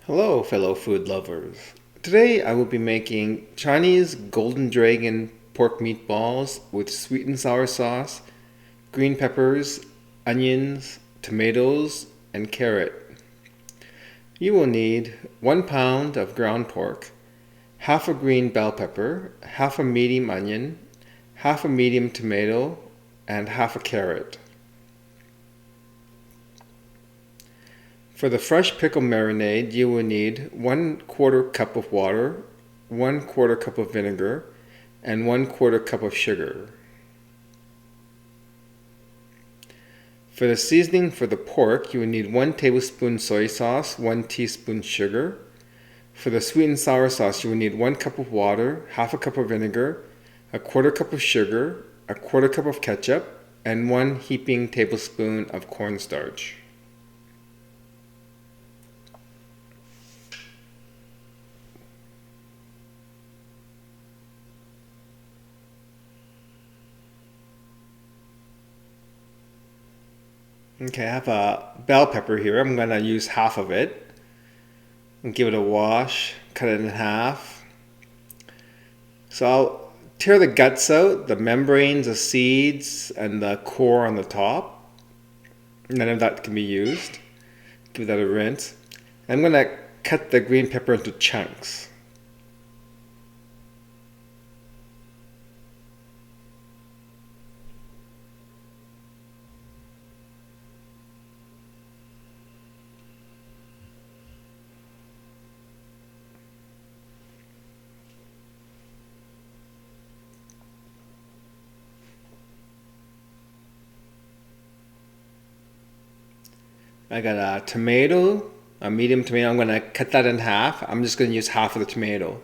Hello, fellow food lovers. Today I will be making Chinese Golden Dragon pork meatballs with sweet and sour sauce, green peppers, onions, tomatoes, and carrot. You will need 1 pound of ground pork, half a green bell pepper, half a medium onion, half a medium tomato, and half a carrot. For the fresh pickle marinade, you will need 1/4 cup of water, 1/4 cup of vinegar, and 1/4 cup of sugar. For the seasoning for the pork, you will need 1 tablespoon soy sauce, 1 teaspoon sugar. For the sweet and sour sauce, you will need 1 cup of water, half a cup of vinegar, a 1/4 cup of sugar, a 1/4 cup of ketchup, and 1 heaping tablespoon of cornstarch. Okay, I have a bell pepper here. I'm going to use half of it and give it a wash, cut it in half. So I'll tear the guts out, the membranes, the seeds, and the core on the top. None of that can be used. Give that a rinse. I'm going to cut the green pepper into chunks. I got a tomato, a medium tomato. I'm going to cut that in half. I'm just going to use half of the tomato.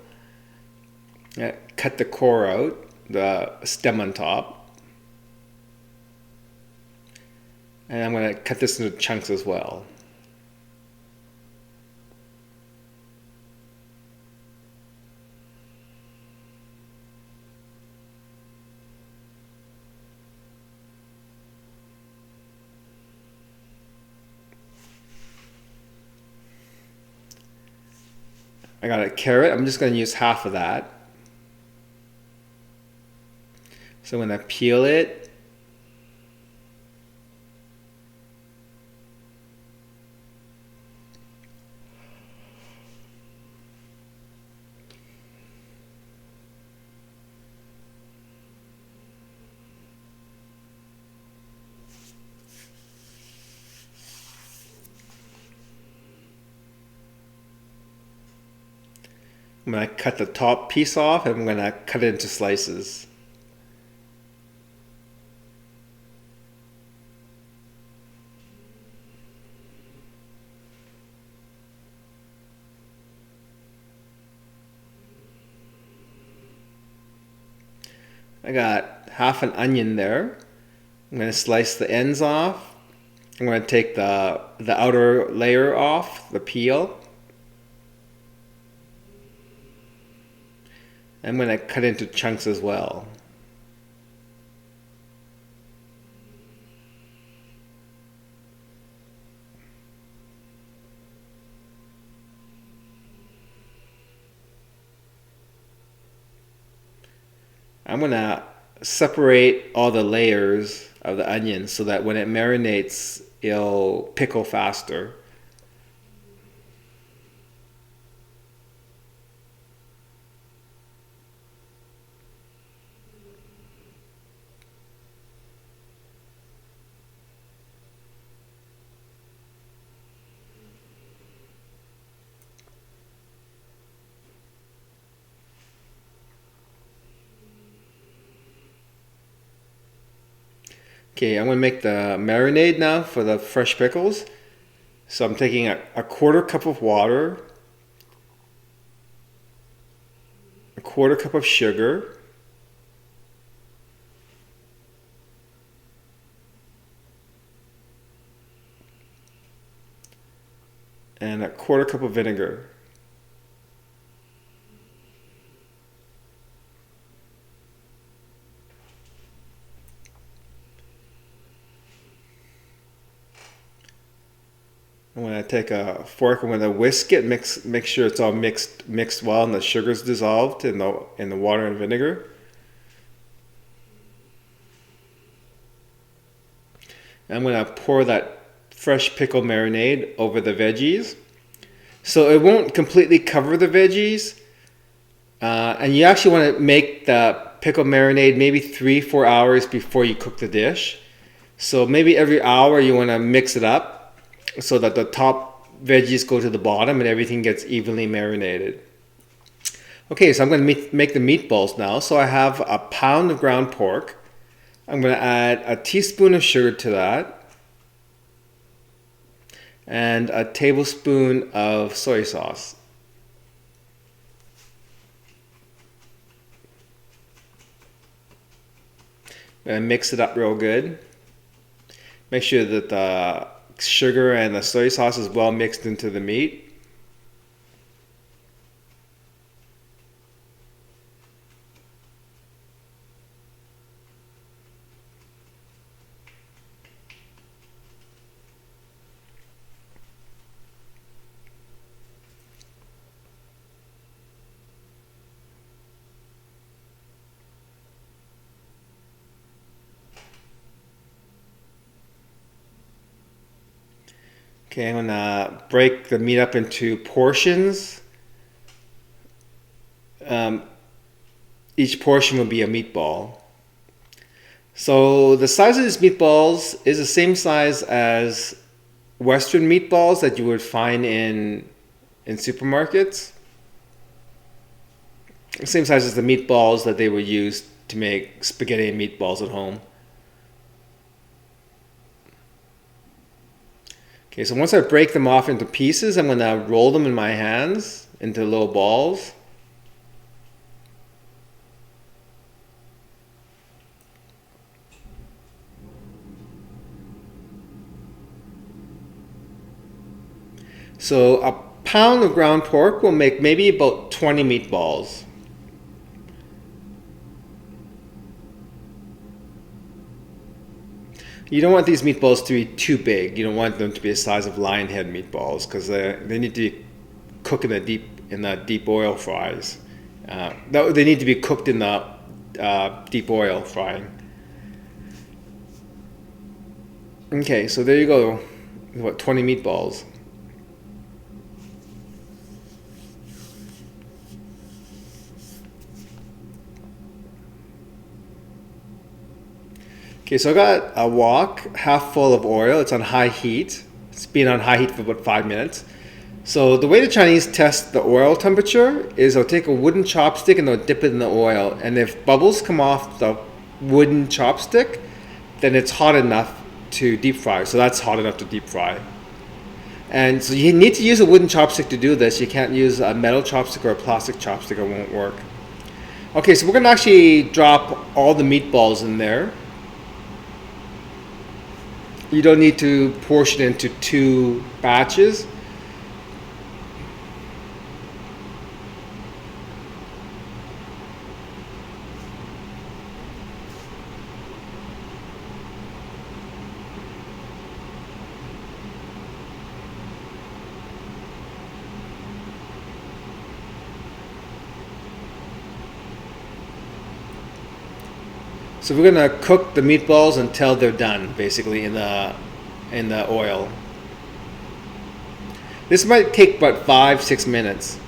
Cut the core out, the stem on top. And I'm going to cut this into chunks as well. I got a carrot. I'm just going to use half of that. So I'm going to peel it. I'm going to cut the top piece off and I'm going to cut it into slices. I got half an onion there. I'm going to slice the ends off. I'm going to take the outer layer off, the peel. I'm going to cut into chunks as well. I'm going to separate all the layers of the onion so that when it marinates, it'll pickle faster. Okay, I'm going to make the marinade now for the fresh pickles. So I'm taking a 1/4 cup of water, a 1/4 cup of sugar, and a 1/4 cup of vinegar. I'm gonna take a fork. I'm gonna whisk it, make sure it's all mixed well, and the sugar's dissolved in the water and vinegar. And I'm gonna pour that fresh pickle marinade over the veggies, so it won't completely cover the veggies. And you actually want to make the pickle marinade maybe 3-4 hours before you cook the dish. So maybe every hour you want to mix it up so that the top veggies go to the bottom and everything gets evenly marinated. Okay, so I'm going to make the meatballs now. So I have a pound of ground pork. I'm going to add a teaspoon of sugar to that and a tablespoon of soy sauce. And mix it up real good. Make sure that the sugar and the soy sauce is well mixed into the meat. Okay, I'm gonna break the meat up into portions. Each portion will be a meatball. So the size of these meatballs is the same size as Western meatballs that you would find in supermarkets. Same size as the meatballs that they would use to make spaghetti and meatballs at home. Okay, so once I break them off into pieces, I'm going to roll them in my hands into little balls. So a pound of ground pork will make maybe about 20 meatballs. You don't want these meatballs to be too big. You don't want them to be the size of lion head meatballs because they need to be cooked in the deep oil fries. They need to be cooked in the deep oil frying. Okay, so there you go. What, 20 meatballs. Okay, so I got a wok half full of oil. It's on high heat. It's been on high heat for about 5 minutes. So the way the Chinese test the oil temperature is they'll take a wooden chopstick and they'll dip it in the oil. And if bubbles come off the wooden chopstick, then it's hot enough to deep fry. So that's hot enough to deep fry. And so you need to use a wooden chopstick to do this. You can't use a metal chopstick or a plastic chopstick. It won't work. Okay, so we're going to actually drop all the meatballs in there. You don't need to portion into 2 batches. So we're gonna cook the meatballs until they're done, basically in the oil. This might take about 5-6 minutes,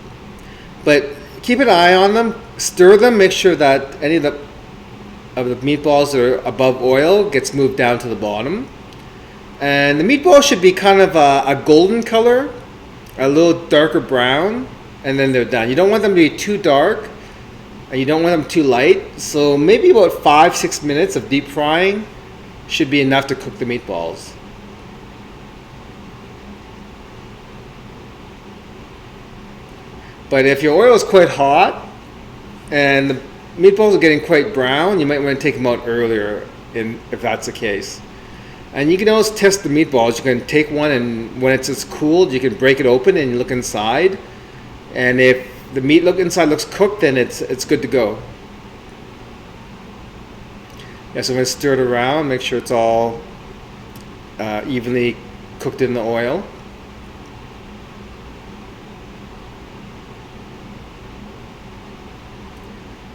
but keep an eye on them. Stir them. Make sure that any of the meatballs that are above oil gets moved down to the bottom. And the meatballs should be kind of a golden color, a little darker brown, and then they're done. You don't want them to be too dark. You don't want them too light, so maybe about 5-6 minutes of deep frying should be enough to cook the meatballs. But if your oil is quite hot and the meatballs are getting quite brown, you might want to take them out earlier if that's the case. And you can always test the meatballs. You can take one, and when it's just cooled, you can break it open and look inside. And if the meat inside looks cooked, then it's good to go. Yeah, so I'm going to stir it around, make sure it's all evenly cooked in the oil.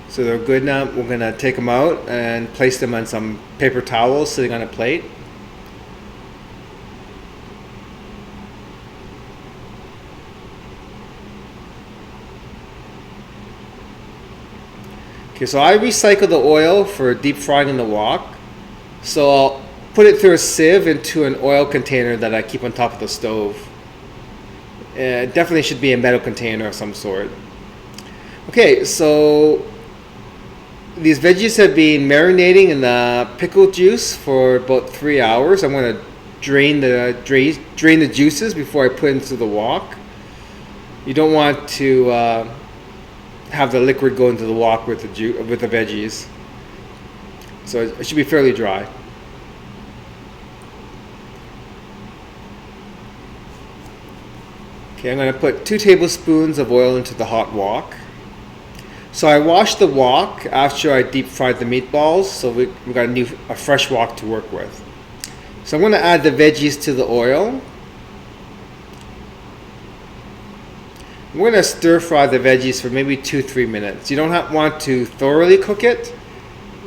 So they're good now. We're going to take them out and place them on some paper towels sitting on a plate. Okay, so I recycle the oil for deep frying in the wok. So I'll put it through a sieve into an oil container that I keep on top of the stove. It definitely should be a metal container of some sort. Okay, so these veggies have been marinating in the pickle juice for about 3 hours. I'm going to drain the juices before I put into the wok. You don't want to have the liquid go into the wok with the veggies. So it should be fairly dry. Okay, I'm going to put 2 tablespoons of oil into the hot wok. So I washed the wok after I deep fried the meatballs, so we got a fresh wok to work with. So I'm going to add the veggies to the oil. We're going to stir fry the veggies for maybe 2-3 minutes. You don't want to thoroughly cook it.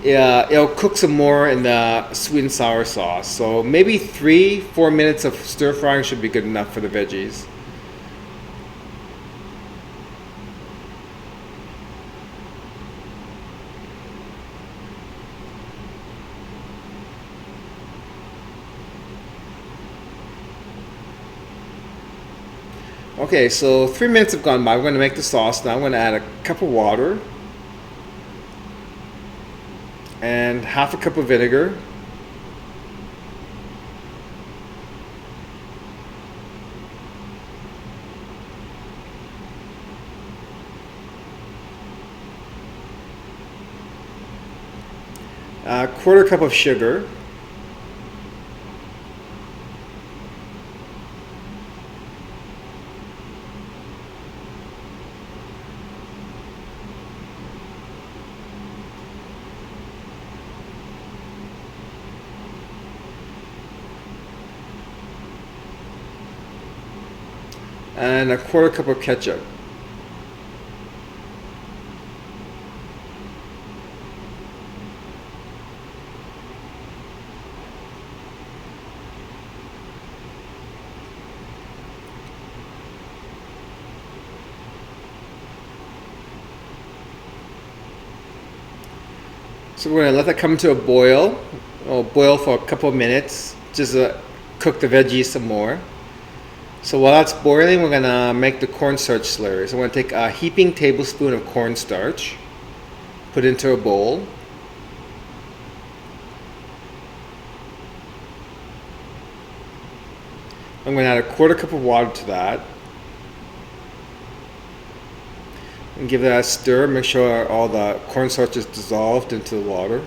It'll cook some more in the sweet and sour sauce. So maybe 3-4 minutes of stir frying should be good enough for the veggies. Okay, so 3 minutes have gone by. We're going to make the sauce now. I'm going to add a cup of water and half a cup of vinegar. A quarter cup of sugar. And a quarter cup of ketchup. So we're going to let that come to a boil. It'll boil for a couple of minutes, just cook the veggies some more. So while that's boiling, we're going to make the cornstarch slurry. So I'm going to take a heaping tablespoon of cornstarch, put into a bowl. I'm going to add a quarter cup of water to that. And give that a stir. Make sure all the cornstarch is dissolved into the water.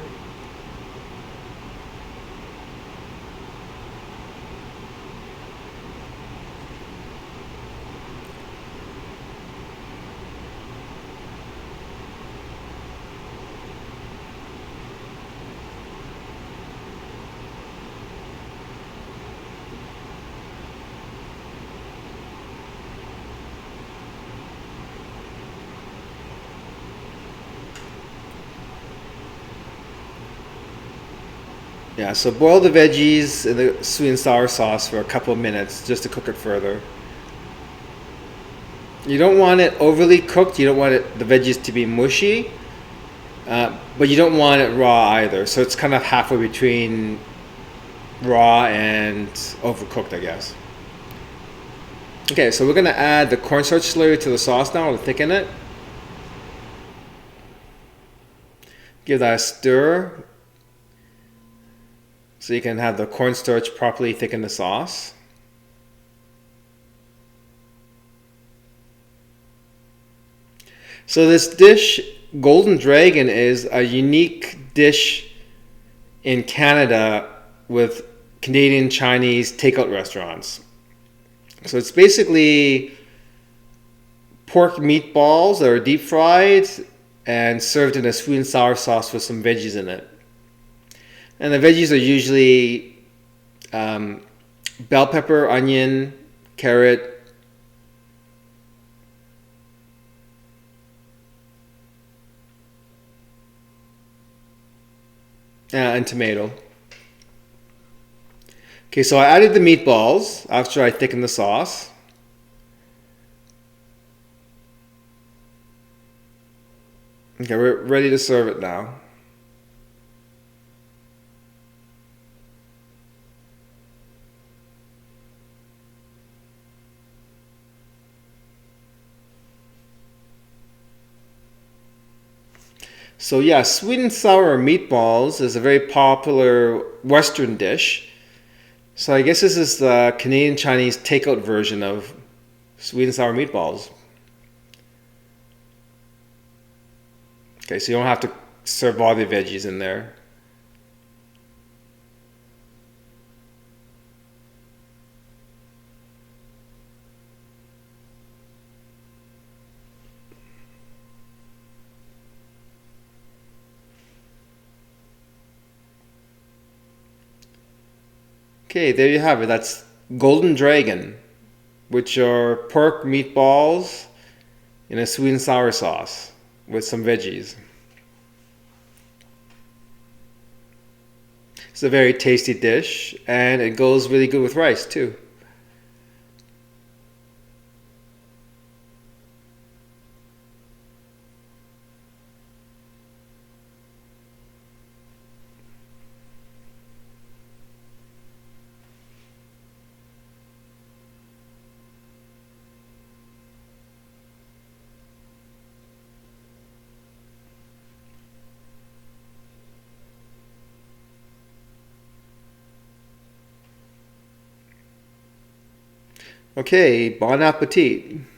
Yeah, so boil the veggies in the sweet and sour sauce for a couple of minutes just to cook it further. You don't want it overly cooked. You don't want the veggies to be mushy, but you don't want it raw either. So it's kind of halfway between raw and overcooked, I guess. Okay, so we're going to add the cornstarch slurry to the sauce now to thicken it. Give that a stir so you can have the cornstarch properly thicken the sauce. So this dish, Golden Dragon, is a unique dish in Canada with Canadian Chinese takeout restaurants. So it's basically pork meatballs that are deep fried and served in a sweet and sour sauce with some veggies in it. And the veggies are usually bell pepper, onion, carrot, and tomato. Okay, so I added the meatballs after I thickened the sauce. Okay, we're ready to serve it now. So yeah, sweet and sour meatballs is a very popular Western dish. So I guess this is the Canadian Chinese takeout version of sweet and sour meatballs. Okay, so you don't have to serve all the veggies in there. Okay, there you have it. That's Golden Dragon, which are pork meatballs in a sweet and sour sauce with some veggies. It's a very tasty dish, and it goes really good with rice too. Okay, bon appetit.